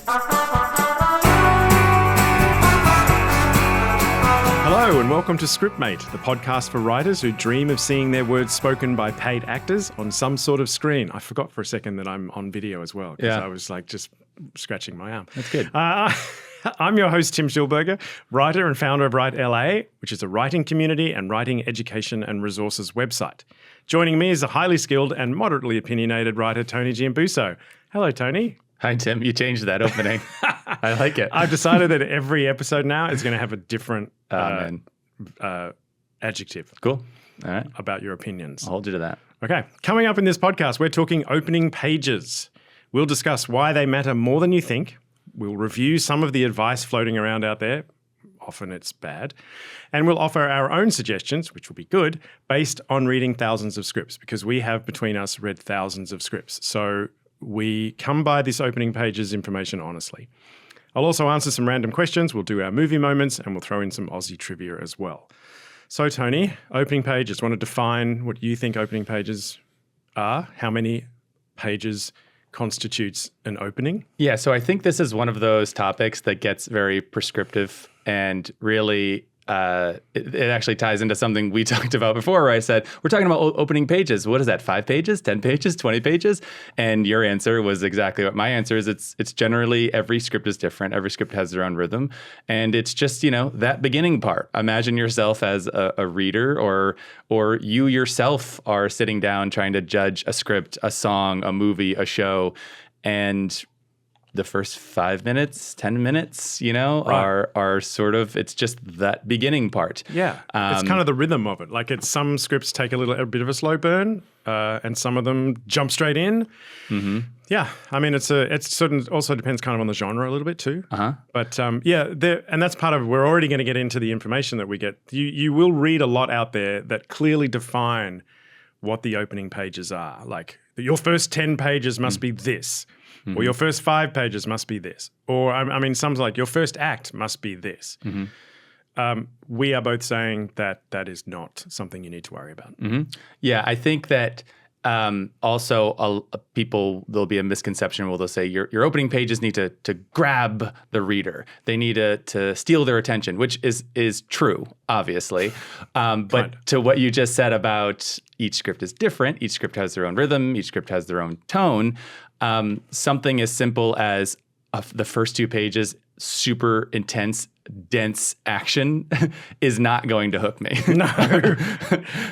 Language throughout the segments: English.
Hello and welcome to Scriptmate, the podcast for writers who dream of seeing their words spoken by paid actors on some sort of screen. I forgot for a second that I'm on video as well because I was like just scratching my arm. That's good. I'm your host, Tim Schulberger, writer and founder of Write LA, which is a writing community and writing education and resources website. Joining me is a highly skilled and moderately opinionated writer, Tony Giambusso. Hello, Tony. Hi, Tim. You changed that opening. I like it. I've decided that every episode now is going to have a different adjective. Cool. All right. About your opinions. I'll hold you to that. Okay. Coming up in this podcast, we're talking opening pages. We'll discuss why they matter more than you think. We'll review some of the advice floating around out there. Often it's bad. And we'll offer our own suggestions, which will be good, based on reading thousands of scripts, because we have between us read thousands of scripts. So we come by this opening pages information honestly. I'll also answer some random questions. We'll do our movie moments and we'll throw in some Aussie trivia as well. So Tony, opening pages. Want to define what you think opening pages are? How many pages constitutes an opening? Yeah, so I think this is one of those topics that gets very prescriptive and really it actually ties into something we talked about before where I said, we're talking about opening pages. What is that, 5 pages, 10 pages, 20 pages? And your answer was exactly what my answer is. It's generally every script is different. Every script has their own rhythm. And it's just, that beginning part. Imagine yourself as a reader or you yourself are sitting down trying to judge a script, a song, a movie, a show, and the first 5 minutes, 10 minutes, right. are sort of, it's just that beginning part. Yeah. It's kind of the rhythm of it. Like some scripts take a bit of a slow burn and some of them jump straight in. Mm-hmm. Yeah. I mean, it also depends kind of on the genre a little bit too. Uh-huh. But and that's part of, we're already going to get into the information that we get. You will read a lot out there that clearly define what the opening pages are. Like your first 10 pages must be this. Mm-hmm. Or your first 5 pages must be this. Or, I mean, some like your first act must be this. Mm-hmm. We are both saying that is not something you need to worry about. Mm-hmm. Yeah, I think that also there'll be a misconception where they'll say your opening pages need to grab the reader. They need to steal their attention, which is true, obviously. But to what you just said about each script is different, each script has their own rhythm, each script has their own tone. Something as simple as the first 2 pages, super intense, dense action is not going to hook me.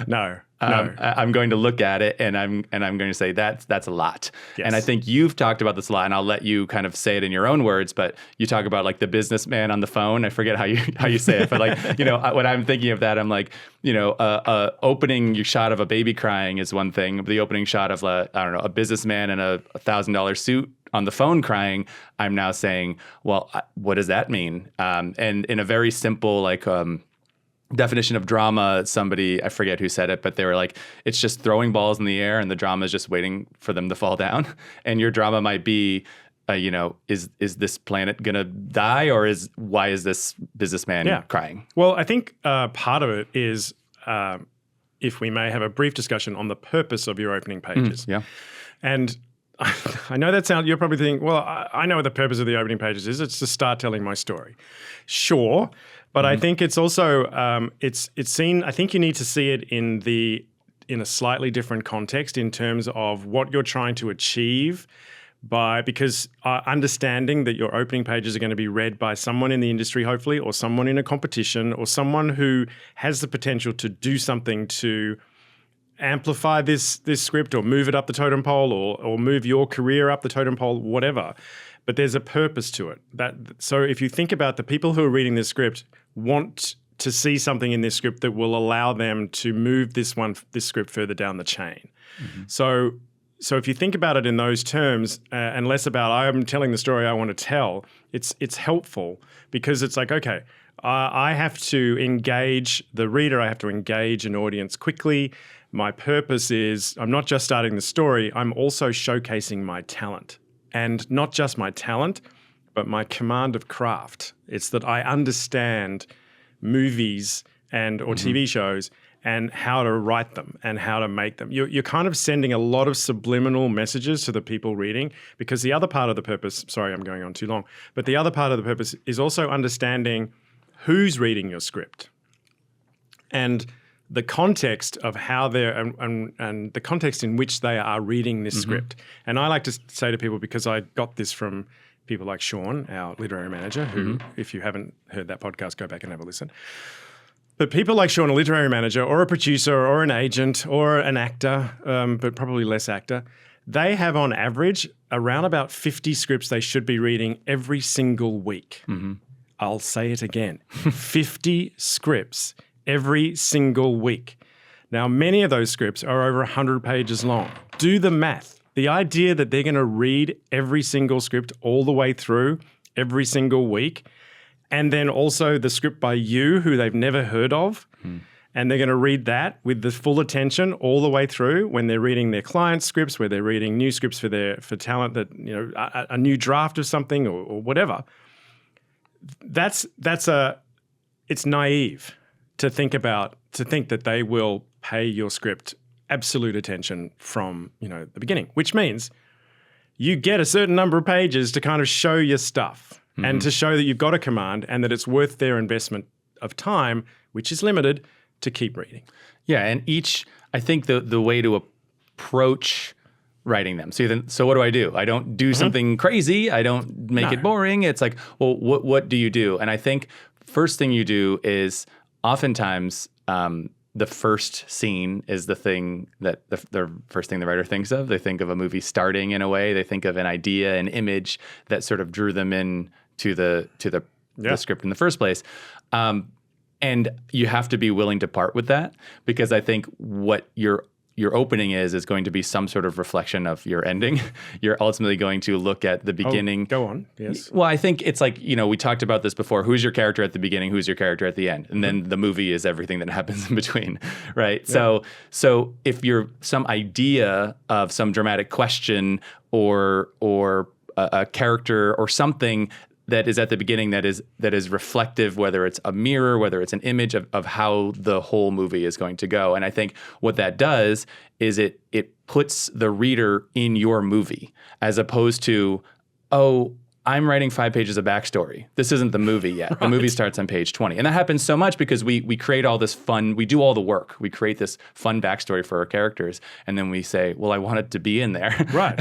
No. I'm going to look at it and I'm going to say that's a lot. Yes. And I think you've talked about this a lot, and I'll let you kind of say it in your own words, but you talk about like the businessman on the phone. I forget how you say it, but like, when I'm thinking of that, I'm like, opening your shot of a baby crying is one thing. The opening shot of a businessman in a $1,000 suit on the phone crying, I'm now saying, well, what does that mean? And in a very simple, definition of drama, somebody, I forget who said it, but they were like, it's just throwing balls in the air and the drama is just waiting for them to fall down. And your drama might be, is this planet going to die, or why is this businessman crying? Well, I think part of it is, if we may have a brief discussion on the purpose of your opening pages. Yeah. And I know you're probably thinking, well, I know what the purpose of the opening pages is. It's to start telling my story. Sure. But I think it's also, it's seen, I think you need to see it in a slightly different context in terms of what you're trying to achieve because understanding that your opening pages are going to be read by someone in the industry, hopefully, or someone in a competition, or someone who has the potential to do something to amplify this script or move it up the totem pole or move your career up the totem pole, whatever. But there's a purpose to it. So if you think about the people who are reading this script want to see something in this script that will allow them to move this script further down the chain. Mm-hmm. So if you think about it in those terms and less about I'm telling the story I want to tell, it's helpful because it's like, okay, I have to engage the reader. I have to engage an audience quickly. My purpose is I'm not just starting the story, I'm also showcasing my talent. And not just my talent, but my command of craft. It's that I understand movies or TV shows and how to write them and how to make them. You're kind of sending a lot of subliminal messages to the people reading, because the other part of the purpose, sorry, I'm going on too long, but the other part of the purpose is also understanding who's reading your script and the context of how they're and the context in which they are reading this script. And I like to say to people, because I got this from people like Sean, our literary manager, who, if you haven't heard that podcast, go back and have a listen. But people like Sean, a literary manager or a producer or an agent or an actor, but probably less actor, they have on average around about 50 scripts they should be reading every single week. I'll say it again, 50 scripts every single week. Now, many of those scripts are over 100 pages long. Do the math. The idea that they're going to read every single script all the way through every single week, and then also the script by you, who they've never heard of, and they're going to read that with the full attention all the way through when they're reading their clients' scripts, where they're reading new scripts for talent that, you know, a new draft of something or whatever. It's naive to think that they will pay your script absolute attention from, you know, the beginning, which means you get a certain number of pages to kind of show your stuff and to show that you've got a command and that it's worth their investment of time, which is limited, to keep reading. Yeah, and I think the way to approach writing them. So what do? I don't do something crazy. I don't make it boring. It's like, well, what do you do? And I think first thing you do is oftentimes the first scene is the thing that the first thing the writer thinks of. They think of a movie starting in a way. They think of an idea, an image that sort of drew them in to the script in the first place. And you have to be willing to part with that, because I think what your opening is going to be some sort of reflection of your ending. You're ultimately going to look at the beginning. Go on, yes. Well, I think it's like, you know, we talked about this before. Who's your character at the beginning? Who's your character at the end? And then the movie is everything that happens in between, right? Yeah. So if you're some idea of some dramatic question or a character or something that is at the beginning that is reflective, whether it's a mirror, whether it's an image of how the whole movie is going to go. And I think what that does is it puts the reader in your movie, as opposed to, oh, I'm writing 5 pages of backstory. This isn't the movie yet. Right. The movie starts on page 20. And that happens so much because we create all this fun, we do all the work. We create this fun backstory for our characters. And then we say, well, I want it to be in there. Right.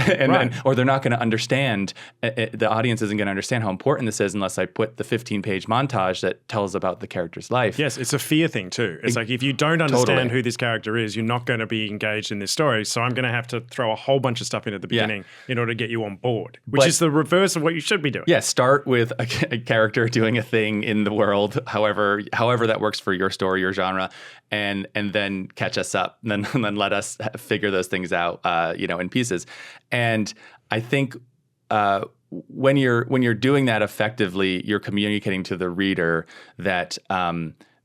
Or they're not going to understand, the audience isn't going to understand how important this is unless I put the 15-page montage that tells about the character's life. Yes, it's a fear thing too. It's like, if you don't understand who this character is, you're not going to be engaged in this story. So I'm going to have to throw a whole bunch of stuff in at the beginning in order to get you on board, which is the reverse of what you should be doing. Yeah, start with a character doing a thing in the world, however that works for your story, your genre, and then catch us up, and then let us figure those things out, in pieces. And I think when you're doing that effectively, you're communicating to the reader that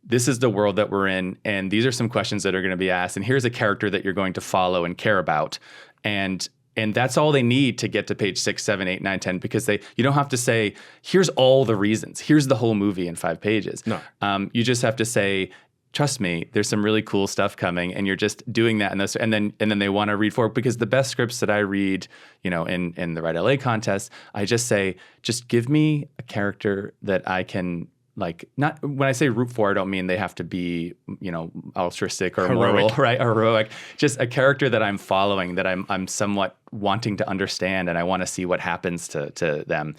this is the world that we're in, and these are some questions that are going to be asked, and here's a character that you're going to follow and care about, and that's all they need to get to page 6, 7, 8, 9, 10, because you don't have to say, here's all the reasons, here's the whole movie in 5 pages. No. You just have to say, trust me, there's some really cool stuff coming, and you're just doing that, and then they want to read forward. Because the best scripts that I read, in the Write LA contest, I just say, just give me a character that I can, like, not when I say root for, I don't mean they have to be, altruistic or moral, right? Or heroic. Just a character that I'm following, that I'm somewhat wanting to understand, and I want to see what happens to them,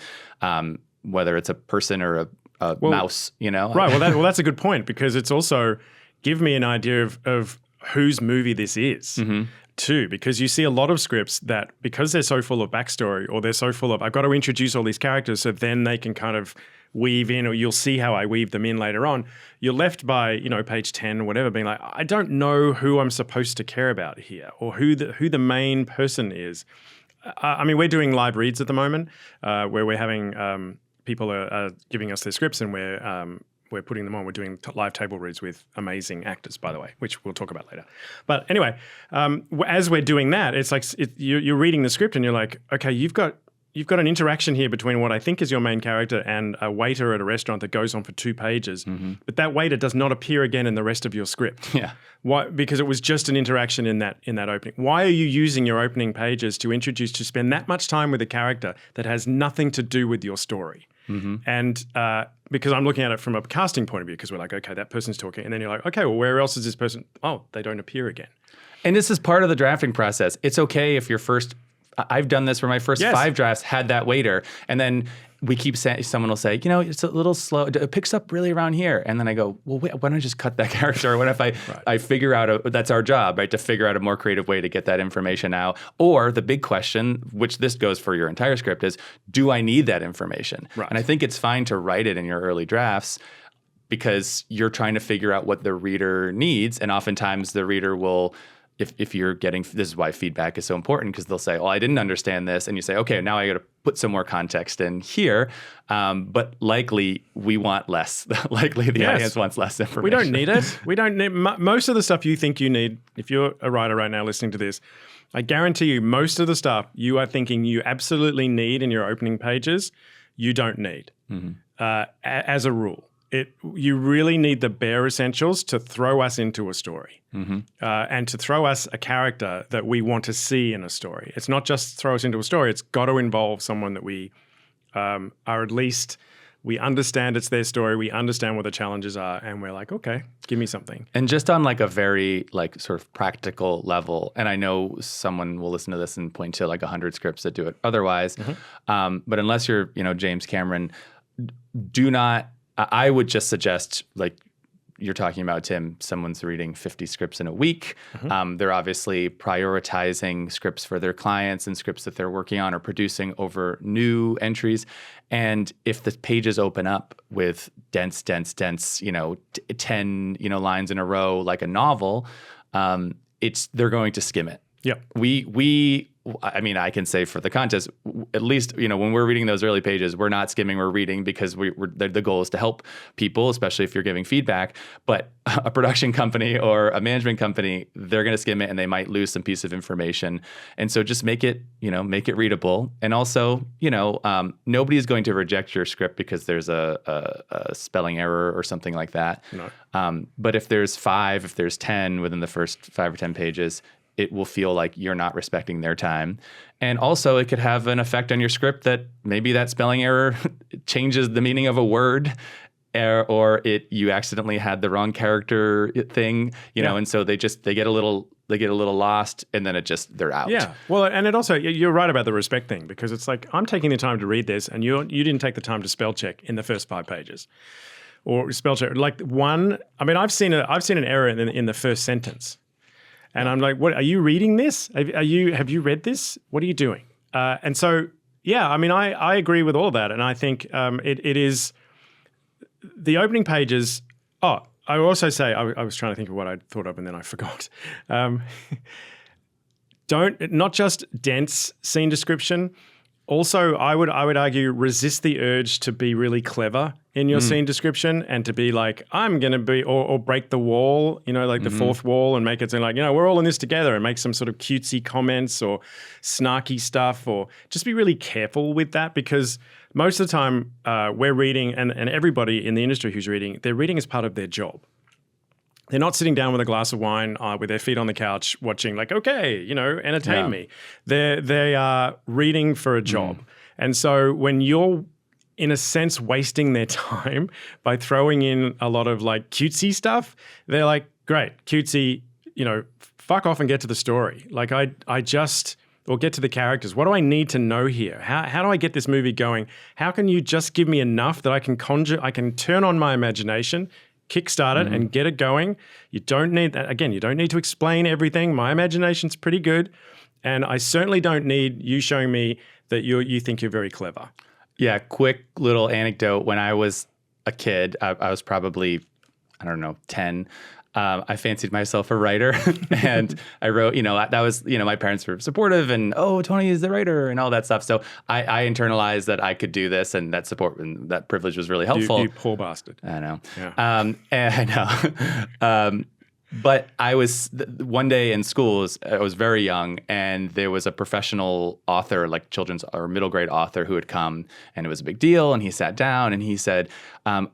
whether it's a person or a mouse, Right. Well, that's a good point, because it's also give me an idea of whose movie this is. Too, because you see a lot of scripts that, because they're so full of backstory, or they're so full of, I've got to introduce all these characters so then they can kind of weave in, or you'll see how I weave them in later on. You're left by, page 10 or whatever, being like, I don't know who I'm supposed to care about here, or who the main person is. I mean, we're doing live reads at the moment, where we're having people are giving us their scripts, and we're putting them on. We're doing live table reads with amazing actors, by the way, which we'll talk about later. But anyway, as we're doing that, it's like you're reading the script and you're like, okay, you've got you've got an interaction here between what I think is your main character and a waiter at a restaurant that goes on for 2 pages. But that waiter does not appear again in the rest of your script. Yeah. Why? Because it was just an interaction in that opening. Why are you using your opening pages to spend that much time with a character that has nothing to do with your story? And because I'm looking at it from a casting point of view, because we're like, okay, that person's talking. And then you're like, okay, well, where else is this person? Oh, they don't appear again. And this is part of the drafting process. It's okay if your first, I've done this where my first 5 drafts had that waiter. And then we keep saying, someone will say, you know, it's a little slow. It picks up really around here. And then I go, well, wait, why don't I just cut that character? Or what if I figure out, that's our job, right? To figure out a more creative way to get that information out. Or the big question, which this goes for your entire script, is, do I need that information? Right. And I think it's fine to write it in your early drafts because you're trying to figure out what the reader needs. And oftentimes the reader will, if you're getting, this is why feedback is so important, because they'll say, oh, I didn't understand this. And you say, okay, now I got to put some more context in here. But likely we want less. Likely the audience wants less information. We don't need it. We don't need, most of the stuff you think you need, if you're a writer right now listening to this, I guarantee you most of the stuff you are thinking you absolutely need in your opening pages, you don't need as a rule. You really need the bare essentials to throw us into a story and to throw us a character that we want to see in a story. It's not just throw us into a story. It's got to involve someone that we are at least, we understand it's their story. We understand what the challenges are. And we're like, okay, give me something. And just on like a very like sort of practical level, and I know someone will listen to this and point to like 100 scripts that do it otherwise. But unless you're, you know, James Cameron, do not, I would just suggest, like you're talking about, Tim, someone's reading 50 scripts in a week. They're obviously prioritizing scripts for their clients and scripts that they're working on or producing over new entries. And if the pages open up with dense, you know, 10, you know, lines in a row like a novel, they're going to skim it. Yep. I mean, I can say for the contest, at least, you know, when we're reading those early pages, we're not skimming, we're reading, because the goal is to help people, especially if you're giving feedback. But a production company or a management company, they're going to skim it and they might lose some piece of information. And so just make it readable. And also, you know, nobody is going to reject your script because there's a spelling error or something like that. No. But if there's 5, if there's 10 within the first 5 or 10 pages, it will feel like you're not respecting their time. And also it could have an effect on your script that maybe that spelling error changes the meaning of a word, or you accidentally had the wrong character thing, you know, and so they get a little lost, and then they're out. Yeah. Well, and it also, you're right about the respect thing, because it's like, I'm taking the time to read this and you didn't take the time to spell check in the first 5 pages. Or spell check, like I've seen an error in the first sentence. And I'm like, what, are you reading this? Have you read this? What are you doing? And so, yeah, I mean, I agree with all of that. And I think it is the opening pages. Oh, I will also say, I was trying to think of what I thought of and then I forgot. Not just dense scene description. Also, I would argue, resist the urge to be really clever in your scene description and to be like, I'm going to be, or break the wall, you know, like the fourth wall, and make it seem like, you know, we're all in this together, and make some sort of cutesy comments or snarky stuff, or just be really careful with that, because most of the time we're reading, and everybody in the industry who's reading, they're reading as part of their job. They're not sitting down with a glass of wine with their feet on the couch watching, like, okay, you know, entertain me. They are reading for a job. And so when you're, in a sense, wasting their time by throwing in a lot of like cutesy stuff, they're like, great, cutesy, you know, fuck off and get to the story. Like or get to the characters. What do I need to know here? How do I get this movie going? How can you just give me enough that I can turn on my imagination, kickstart it and get it going? You don't need that. Again, you don't need to explain everything. My imagination's pretty good. And I certainly don't need you showing me that you think you're very clever. Yeah, quick little anecdote. When I was a kid, I was probably, 10. I fancied myself a writer, and I wrote, that was, my parents were supportive, and, oh, Tony is the writer and all that stuff. So I internalized that I could do this, and that support and that privilege was really helpful. You poor bastard. I know. Yeah. And I know. But I was one day in school, I was very young, and there was a professional author, like children's or middle grade author, who had come, and it was a big deal. And he sat down and he said,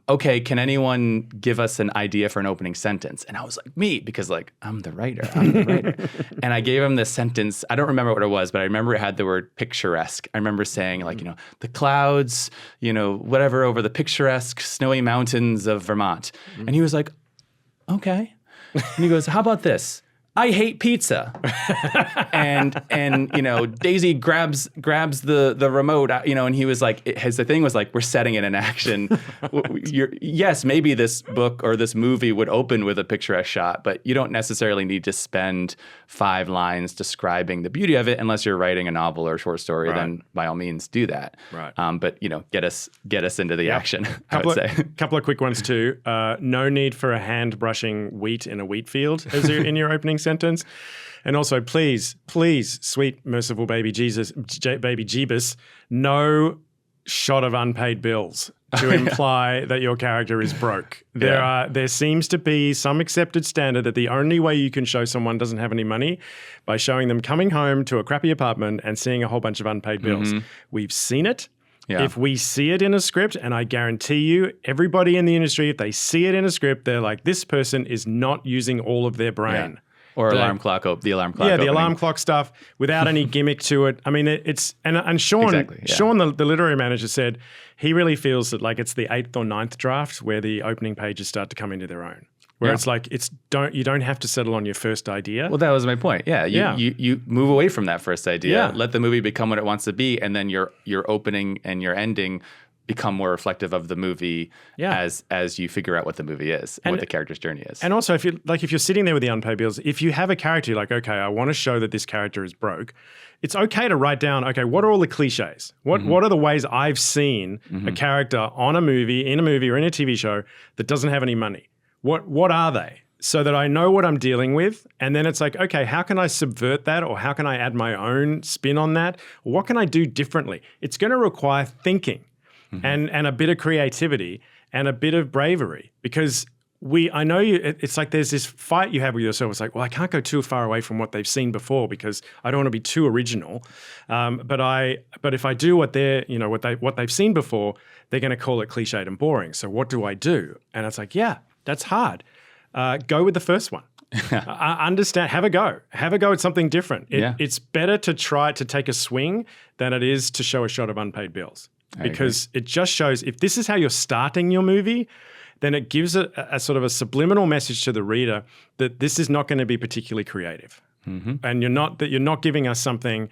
"Okay, can anyone give us an idea for an opening sentence?" And I was like, "Me," because like I'm the writer. And I gave him this sentence. I don't remember what it was, but I remember it had the word picturesque. I remember saying like, the clouds, whatever over the picturesque snowy mountains of Vermont. And he was like, "Okay." And he goes, "How about this? I hate pizza." and Daisy grabs the remote, and he was like, the thing was like, we're setting it in action. Yes, maybe this book or this movie would open with a picturesque shot, but you don't necessarily need to spend 5 lines describing the beauty of it unless you're writing a novel or a short story. Right. Then by all means do that. Right. But get us into the action. I would say. Couple of quick ones too. No need for a hand brushing wheat in a wheat field in your opening sentence. And also, please, sweet, merciful baby Jeebus, no shot of unpaid bills to imply that your character is broke. There seems to be some accepted standard that the only way you can show someone doesn't have any money by showing them coming home to a crappy apartment and seeing a whole bunch of unpaid bills. We've seen it. Yeah. If we see it in a script, and I guarantee you, everybody in the industry, if they see it in a script, they're like, this person is not using all the alarm clock. The alarm clock. Yeah, opening. The alarm clock stuff without any gimmick to it. I mean, it's and Sean, exactly, yeah. Sean, the literary manager, said he really feels that like it's the 8th or 9th draft where the opening pages start to come into their own. Where it's like you don't have to settle on your first idea. Well, that was my point. Yeah, you move away from that first idea. Yeah. Let the movie become what it wants to be, and then your opening and your ending become more reflective of the movie as you figure out what the movie is and what the character's journey is. And also, if you're sitting there with the unpaid bills, if you have a character like, okay, I want to show that this character is broke, it's okay to write down, okay, what are all the cliches? What are the ways I've seen a character in a movie or in a TV show that doesn't have any money? What are they? So that I know what I'm dealing with. And then it's like, okay, how can I subvert that? Or how can I add my own spin on that? Or what can I do differently? It's going to require thinking and a bit of creativity and a bit of bravery, because I know it's like there's this fight you have with yourself. It's like, well, I can't go too far away from what they've seen before because I don't want to be too original. But if I do what they've seen before, they're going to call it cliched and boring. So what do I do? And it's like, yeah, that's hard. Go with the first one. Understand. Have a go at something different. It's better to try to take a swing than it is to show a shot of unpaid bills, because it just shows, if this is how you're starting your movie, then it gives a sort of a subliminal message to the reader that this is not going to be particularly creative, and you're not giving us something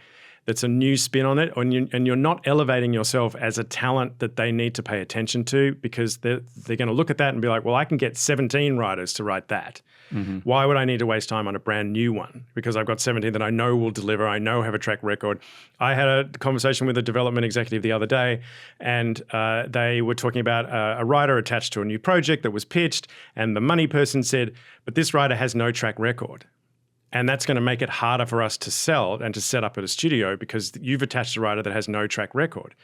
that's a new spin on it, and you're not elevating yourself as a talent that they need to pay attention to, because they're going to look at that and be like, well, I can get 17 writers to write that. Why would I need to waste time on a brand new one? Because I've got 17 that I know will deliver, I know have a track record. I had a conversation with a development executive the other day, and they were talking about a writer attached to a new project that was pitched, and the money person said, but this writer has no track record. And that's going to make it harder for us to sell and to set up at a studio, because you've attached a writer that has no track record.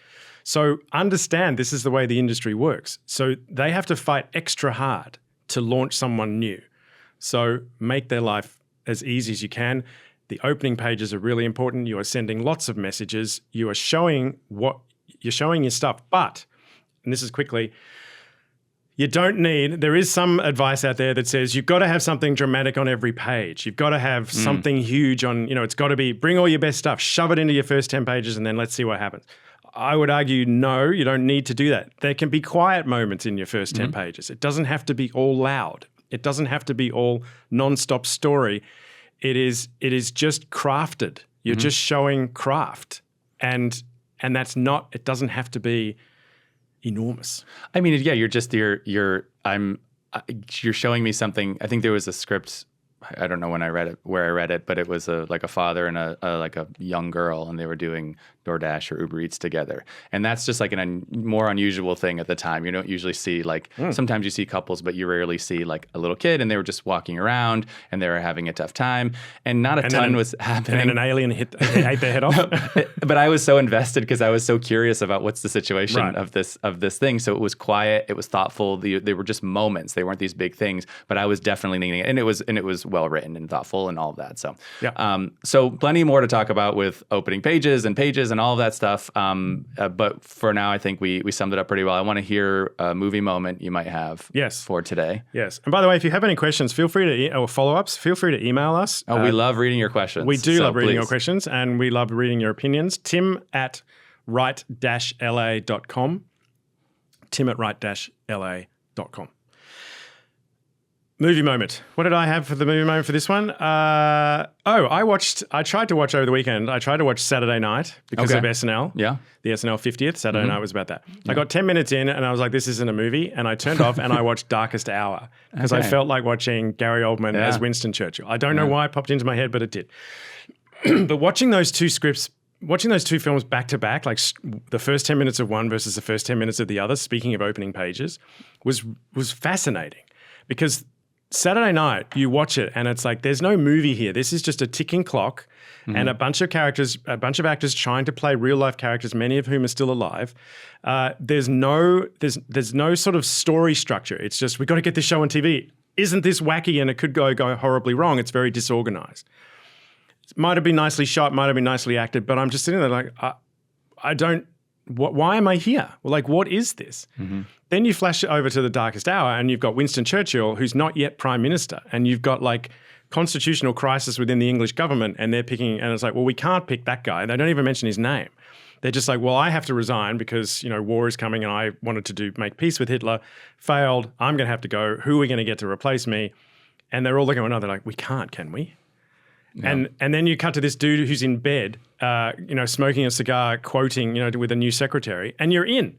So understand, this is the way the industry works. So they have to fight extra hard to launch someone new. So make their life as easy as you can. The opening pages are really important. You are sending lots of messages. You are showing your stuff. But, and this is quickly, there is some advice out there that says you've got to have something dramatic on every page. You've got to have something huge on, it's got to be, bring all your best stuff, shove it into your first 10 pages, and then let's see what happens. I would argue, no, you don't need to do that. There can be quiet moments in your first 10 pages. It doesn't have to be all loud. It doesn't have to be all non-stop story. It is just crafted. You're just showing craft. And that's not, it doesn't have to be enormous. I mean, yeah, you're showing me something. I think there was a script I don't know when I read it, where I read it, but it was like a father and a young girl, and they were doing DoorDash or Uber Eats together. And that's just like more unusual thing at the time. You don't usually see sometimes you see couples, but you rarely see like a little kid, and they were just walking around and they were having a tough time, and not a ton was happening. And then an alien ate their head off. But I was so invested because I was so curious about what's the situation of this thing. So it was quiet, it was thoughtful. They were just moments. They weren't these big things, but I was definitely leaning, and it was well written and thoughtful and all of that. So so plenty more to talk about with opening pages and all of that stuff. But for now, I think we summed it up pretty well. I want to hear a movie moment you might have for today. Yes. And by the way, if you have any questions, feel free to, or follow-ups, feel free to email us. Oh, we love reading your questions. We do love reading your questions, and we love reading your opinions. Tim@right-la.com. Tim@right-la.com. Movie moment. What did I have for the movie moment for this one? I tried to watch over the weekend. I tried to watch Saturday Night because of SNL. Yeah. The SNL 50th. Saturday Night was about that. I got 10 minutes in and I was like, this isn't a movie. And I turned off and I watched Darkest Hour because I felt like watching Gary Oldman as Winston Churchill. I don't know why it popped into my head, but it did. But watching those two films back to back, like the first 10 minutes of one versus the first 10 minutes of the other, speaking of opening pages, was fascinating because Saturday Night, you watch it and it's like, there's no movie here. This is just a ticking clock and a bunch of actors trying to play real life characters, many of whom are still alive. There's no sort of story structure. It's just, we've got to get this show on TV. Isn't this wacky? And it could go horribly wrong. It's very disorganized. It might have been nicely shot, might have been nicely acted, but I'm just sitting there like, why am I here? Well, like, what is this? Then you flash it over to the Darkest Hour and you've got Winston Churchill, who's not yet prime minister. And you've got like constitutional crisis within the English government and they're picking, and it's like, well, we can't pick that guy. They don't even mention his name. They're just like, well, I have to resign because, war is coming and I wanted to make peace with Hitler, failed. I'm going to have to go. Who are we going to get to replace me? And they're all looking at one another like, we can't, can we? No. And then you cut to this dude who's in bed, smoking a cigar, quoting, with a new secretary, and you're in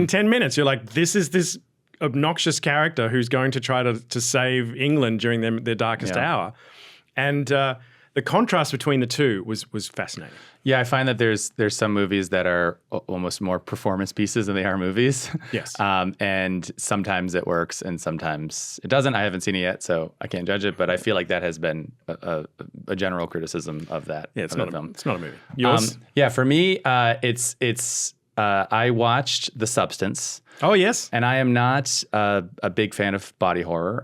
10 minutes. You're like, this is this obnoxious character who's going to try to save England during their darkest hour. And the contrast between the two was fascinating. Yeah, I find that there's some movies that are almost more performance pieces than they are movies. Yes. And sometimes it works and sometimes it doesn't. I haven't seen it yet, so I can't judge it, but I feel like that has been a general criticism of that. Yeah, it's not a movie. Yours? For me, it's I watched The Substance. Oh, yes. And I am not a big fan of body horror.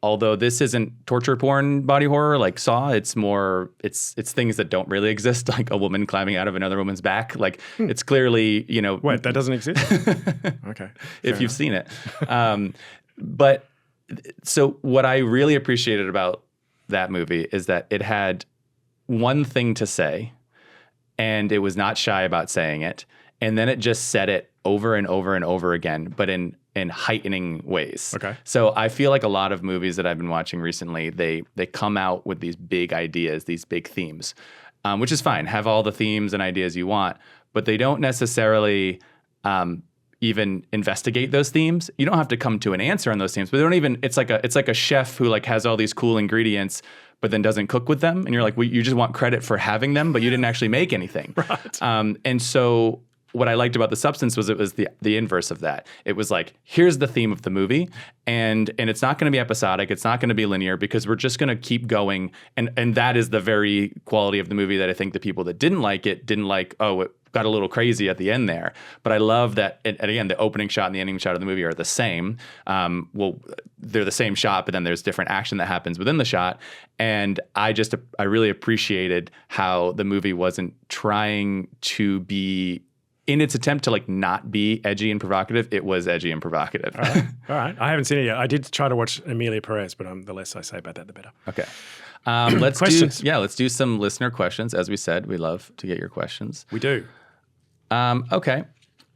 Although this isn't torture porn body horror like Saw, it's more it's things that don't really exist, like a woman climbing out of another woman's back. Like it's clearly, Wait, that doesn't exist? Okay. If you've seen it. But so what I really appreciated about that movie is that it had one thing to say and it was not shy about saying it. And then it just said it over and over and over again, but in heightening ways. Okay. So I feel like a lot of movies that I've been watching recently, they come out with these big ideas, these big themes, which is fine. Have all the themes and ideas you want, but they don't necessarily even investigate those themes. You don't have to come to an answer on those themes, but they don't even. It's like a chef who like has all these cool ingredients, but then doesn't cook with them, and you're like, well, you just want credit for having them, but you didn't actually make anything. Right. And so what I liked about The Substance was it was the inverse of that. It was like, here's the theme of the movie, and it's not going to be episodic. It's not going to be linear because we're just going to keep going. And that is the very quality of the movie that I think the people that didn't like, it got a little crazy at the end there. But I love that, and again, the opening shot and the ending shot of the movie are the same. They're the same shot, but then there's different action that happens within the shot. And I really appreciated how the movie wasn't trying to be, in its attempt to like not be edgy and provocative, it was edgy and provocative. All right. I haven't seen it yet. I did try to watch Emilia Perez, but the less I say about that, the better. Okay. Let's do some listener questions. As we said, we love to get your questions. We do. Okay.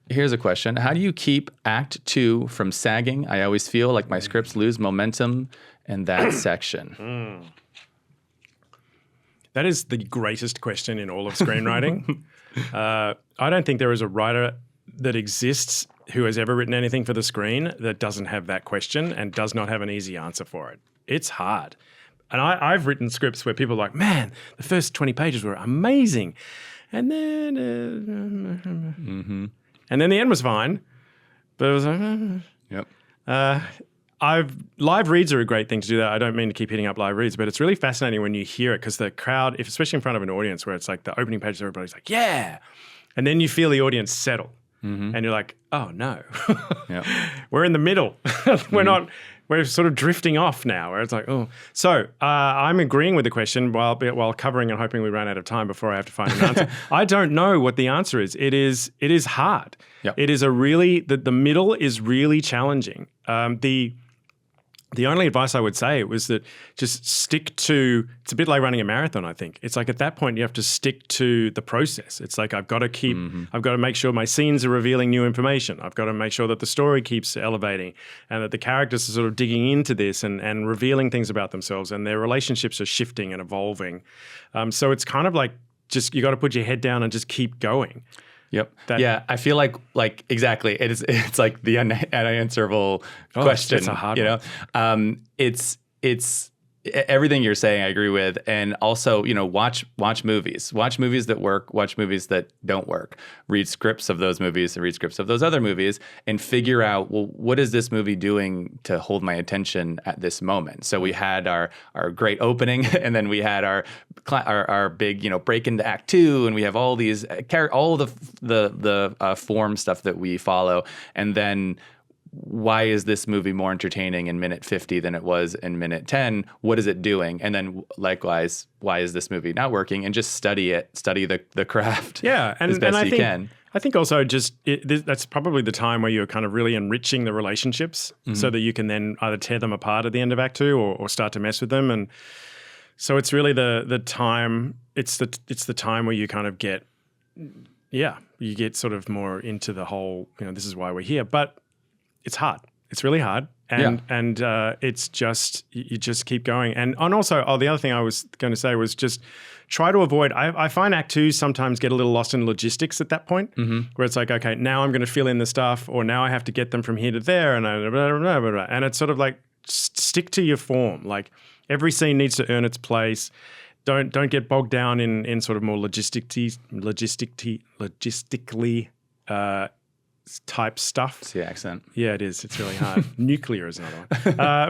Here's a question. How do you keep Act 2 from sagging? I always feel like my scripts lose momentum in that section. That is the greatest question in all of screenwriting. I don't think there is a writer that exists who has ever written anything for the screen that doesn't have that question and does not have an easy answer for it. It's hard. And I've written scripts where people are like, man, the first 20 pages were amazing. And then, and then the end was fine. But it was like, Yep. live reads are a great thing to do that. I don't mean to keep hitting up live reads, but it's really fascinating when you hear it because the crowd, especially in front of an audience where it's like the opening pages, everybody's like, yeah. And then you feel the audience settle and you're like, oh no, Yep. we're in the middle. We're sort of drifting off now where it's like, oh. So I'm agreeing with the question while covering and hoping we run out of time before I have to find an answer. I don't know what the answer is. It is hard. Yep. It is the middle is really challenging. The only advice I would say was that just stick to, it's a bit like running a marathon, I think. It's like at that point you have to stick to the process. It's like I've got to make sure my scenes are revealing new information. I've got to make sure that the story keeps elevating and that the characters are sort of digging into this and revealing things about themselves and their relationships are shifting and evolving. So it's kind of like just you got to put your head down and just keep going. Yep. I feel like exactly. It's like the unanswerable question. It's a hard one. It's everything you're saying I agree with. And also, watch movies. Watch movies that work, watch movies that don't work. Read scripts of those movies and read scripts of those other movies and figure out, well, what is this movie doing to hold my attention at this moment? So we had our great opening and then we had our big, break into act 2 and we have all these all the form stuff that we follow. And then why is this movie more entertaining in minute 50 than it was in minute 10? What is it doing? And then likewise, why is this movie not working? And just study the craft as best you can. I think also that's probably the time where you're kind of really enriching the relationships so that you can then either tear them apart at the end of Act 2 or start to mess with them. And so it's really the time, it's the time where you kind of get, you get sort of more into the whole, this is why we're here. But it's hard. It's really hard. And it's just, you just keep going. And also, the other thing I was going to say was just try to avoid, I find Act 2 sometimes get a little lost in logistics at that point, where it's like, okay, now I'm going to fill in the stuff, or now I have to get them from here to there, and blah, blah, blah, blah, blah. And it's sort of like, stick to your form. Like every scene needs to earn its place. Don't get bogged down in sort of more logistically type stuff. It's the accent. Yeah, it is. It's really hard. Nuclear is another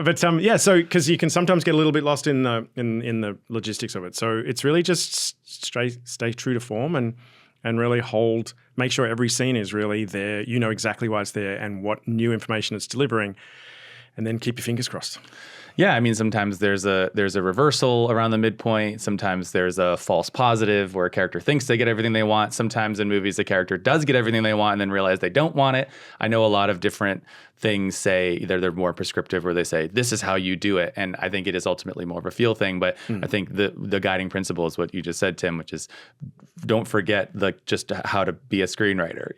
one. So because you can sometimes get a little bit lost in the logistics of it. So it's really just stay true to form and really make sure every scene is really there. You know exactly why it's there and what new information it's delivering, and then keep your fingers crossed. Yeah, I mean, sometimes there's a reversal around the midpoint. Sometimes there's a false positive where a character thinks they get everything they want. Sometimes in movies, a character does get everything they want and then realize they don't want it. I know a lot of different things say either they're more prescriptive where they say, this is how you do it. And I think it is ultimately more of a feel thing. But I think the guiding principle is what you just said, Tim, which is don't forget just how to be a screenwriter.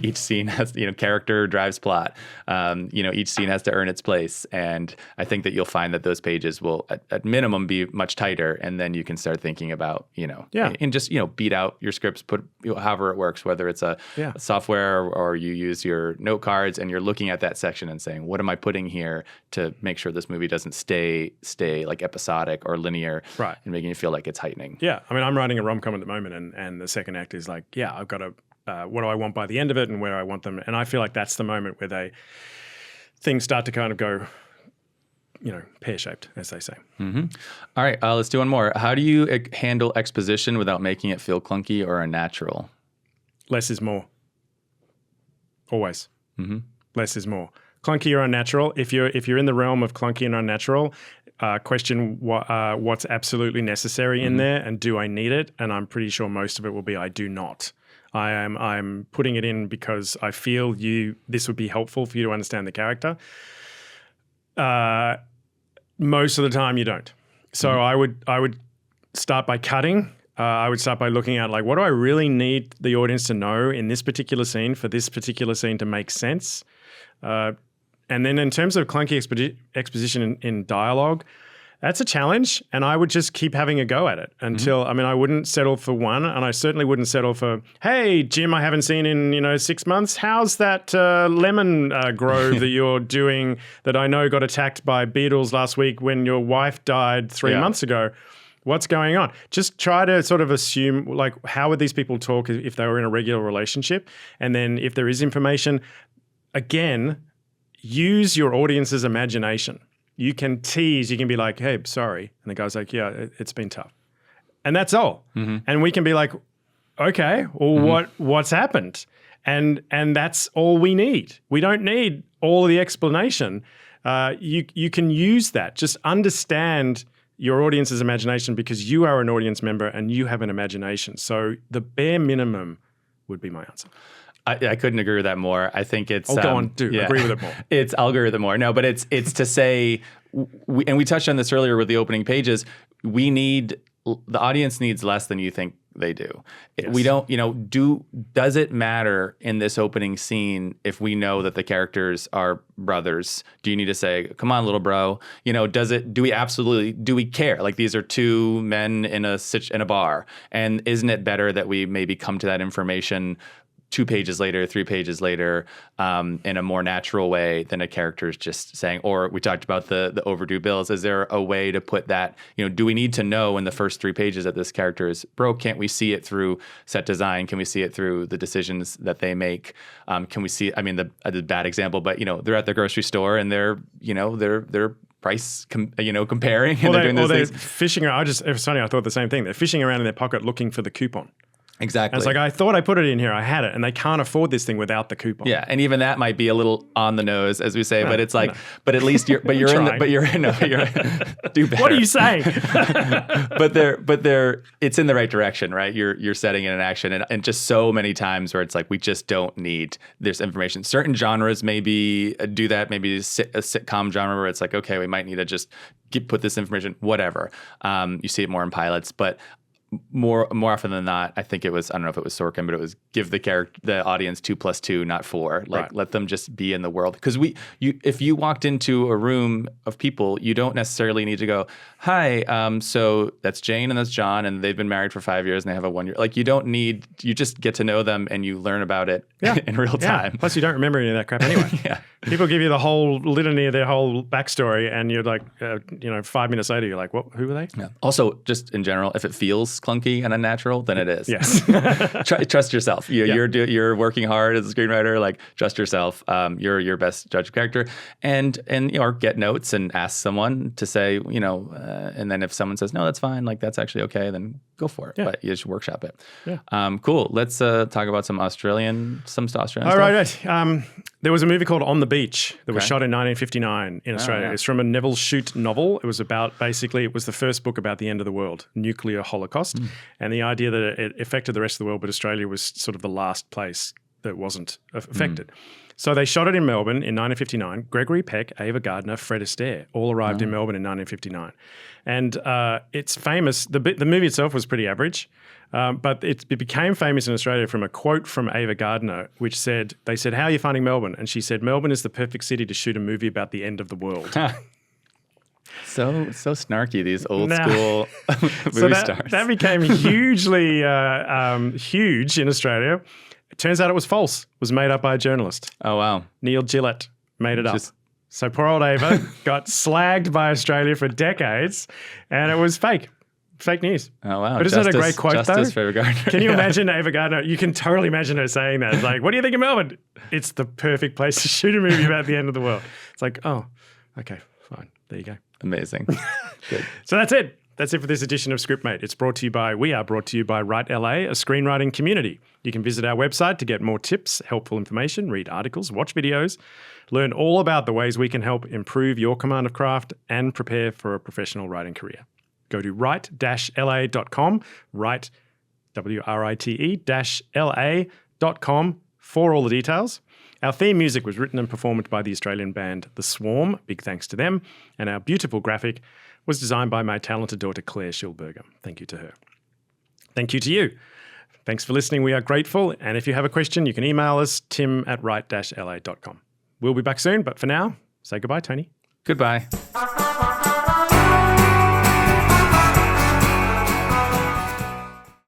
Each scene has, character drives plot. Each scene has to earn its place. And I think that you'll find that those pages will at minimum be much tighter. And then you can start thinking about, and just, beat out your scripts, put however it works, whether it's a software or you use your note cards and you're looking at that section and saying, what am I putting here to make sure this movie doesn't stay like episodic or linear, right, and making you feel like it's heightening. Yeah. I mean, I'm writing a rom-com at the moment and the second act is like, I've got to, what do I want by the end of it and where I want them. And I feel like that's the moment where things start to kind of go, pear-shaped, as they say. Mm-hmm. All right, let's do one more. How do you handle exposition without making it feel clunky or unnatural? Less is more. Always. Mm-hmm. Less is more. Clunky or unnatural. If you're in the realm of clunky and unnatural, question what's absolutely necessary in there, and do I need it? And I'm pretty sure most of it will be I do not. I'm putting it in because I feel this would be helpful for you to understand the character. Most of the time you don't. So I would start by cutting. I would start by looking at what do I really need the audience to know in this particular scene for this particular scene to make sense. And then in terms of clunky exposition in dialogue, That's a challenge, and I would just keep having a go at it until, I wouldn't settle for one, and I certainly wouldn't settle for, hey, Jim, I haven't seen in, 6 months. How's that lemon grove that you're doing that I know got attacked by beetles last week when your wife died 3 months ago? What's going on? Just try to sort of assume, like, how would these people talk if they were in a regular relationship? And then if there is information, again, use your audience's imagination. You can tease, you can be like, hey, sorry. And the guy's like, yeah, it's been tough. And that's all. And we can be like, okay, well, what's happened? And that's all we need. We don't need all of the explanation. You can use that. Just understand your audience's imagination because you are an audience member and you have an imagination. So the bare minimum would be my answer. I couldn't agree with that more. I think it's... Oh, go on, agree with it more. I'll agree with it more. No, but it's to say, and we touched on this earlier with the opening pages, the audience needs less than you think they do. Yes. We don't, does it matter in this opening scene if we know that the characters are brothers? Do you need to say, come on, little bro? Do we care? Like, these are two men in a bar, and isn't it better that we maybe come to that information 2 pages later, 3 pages later, in a more natural way than a character's just saying? Or we talked about the overdue bills. Is there a way to put that, do we need to know in the first 3 pages that this character is broke? Can't we see it through set design? Can we see it through the decisions that they make? Can we see, the bad example, but they're at the grocery store and they're price, comparing, and they're doing those things. Fishing around. It's funny, I thought the same thing. They're fishing around in their pocket looking for the coupon. Exactly. And it's like, I thought I put it in here. I had it. And they can't afford this thing without the coupon. Yeah. And even that might be a little on the nose, as we say, but it's like, but at least you're do better. What are you saying? but it's in the right direction, right? You're setting it in action. And just so many times where it's like, we just don't need this information. Certain genres maybe do that, maybe a sitcom genre where it's like, okay, we might need to just put this information, whatever. You see it more in pilots, but more often than not, I think it was, I don't know if it was Sorkin, but it was give the audience 2 + 2, not 4. Like, right. Let them just be in the world. Because if you walked into a room of people, you don't necessarily need to go, hi, so that's Jane and that's John, and they've been married for 5 years and they have a 1 year. Like, you just get to know them and you learn about it in real time. Plus, you don't remember any of that crap anyway. Yeah. People give you the whole litany of their whole backstory, and you're like, 5 minutes later, you're like, what? Who are they? Yeah. Also, just in general, if it feels clunky and unnatural, then it is. Yes. Trust yourself. You're working hard as a screenwriter. Like, trust yourself. You're your best judge of character, and or get notes and ask someone to say, and then if someone says no, that's fine. Like, that's actually okay. Then go for it. Yeah. But you should workshop it. Yeah. Cool. Let's talk about some Australian stuff. All right. There was a movie called On the Beach that was shot in 1959 in Australia. Yeah. It's from a Neville Shute novel. It was about, basically, it was the first book about the end of the world, nuclear holocaust, and the idea that it affected the rest of the world, but Australia was sort of the last place that wasn't affected. So they shot it in Melbourne in 1959. Gregory Peck, Ava Gardner, Fred Astaire all arrived in Melbourne in 1959. And it's famous. The movie itself was pretty average. But it became famous in Australia from a quote from Ava Gardner, which said, they said, how are you finding Melbourne? And she said, Melbourne is the perfect city to shoot a movie about the end of the world. So snarky, these old school movie stars. That became hugely huge in Australia. It turns out it was false. It was made up by a journalist. Oh, wow. Neil Gillett made it up. So poor old Ava got slagged by Australia for decades, and it was fake. Fake news. Oh, wow. But isn't that a great quote, Justice though? for Ava Gardner. Can you imagine Ava Gardner? You can totally imagine her saying that. It's like, what do you think of Melbourne? It's the perfect place to shoot a movie about the end of the world. It's like, oh, okay, fine. There you go. Amazing. Good. So that's it. That's it for this edition of Scriptmate. We are brought to you by Write LA, a screenwriting community. You can visit our website to get more tips, helpful information, read articles, watch videos, learn all about the ways we can help improve your command of craft and prepare for a professional writing career. Go to write-la.com, write, WRITE-LA.com for all the details. Our theme music was written and performed by the Australian band The Swarm. Big thanks to them. And our beautiful graphic was designed by my talented daughter, Claire Schilberger. Thank you to her. Thank you to you. Thanks for listening. We are grateful. And if you have a question, you can email us, tim@write-la.com. We'll be back soon, but for now, say goodbye, Tony. Goodbye.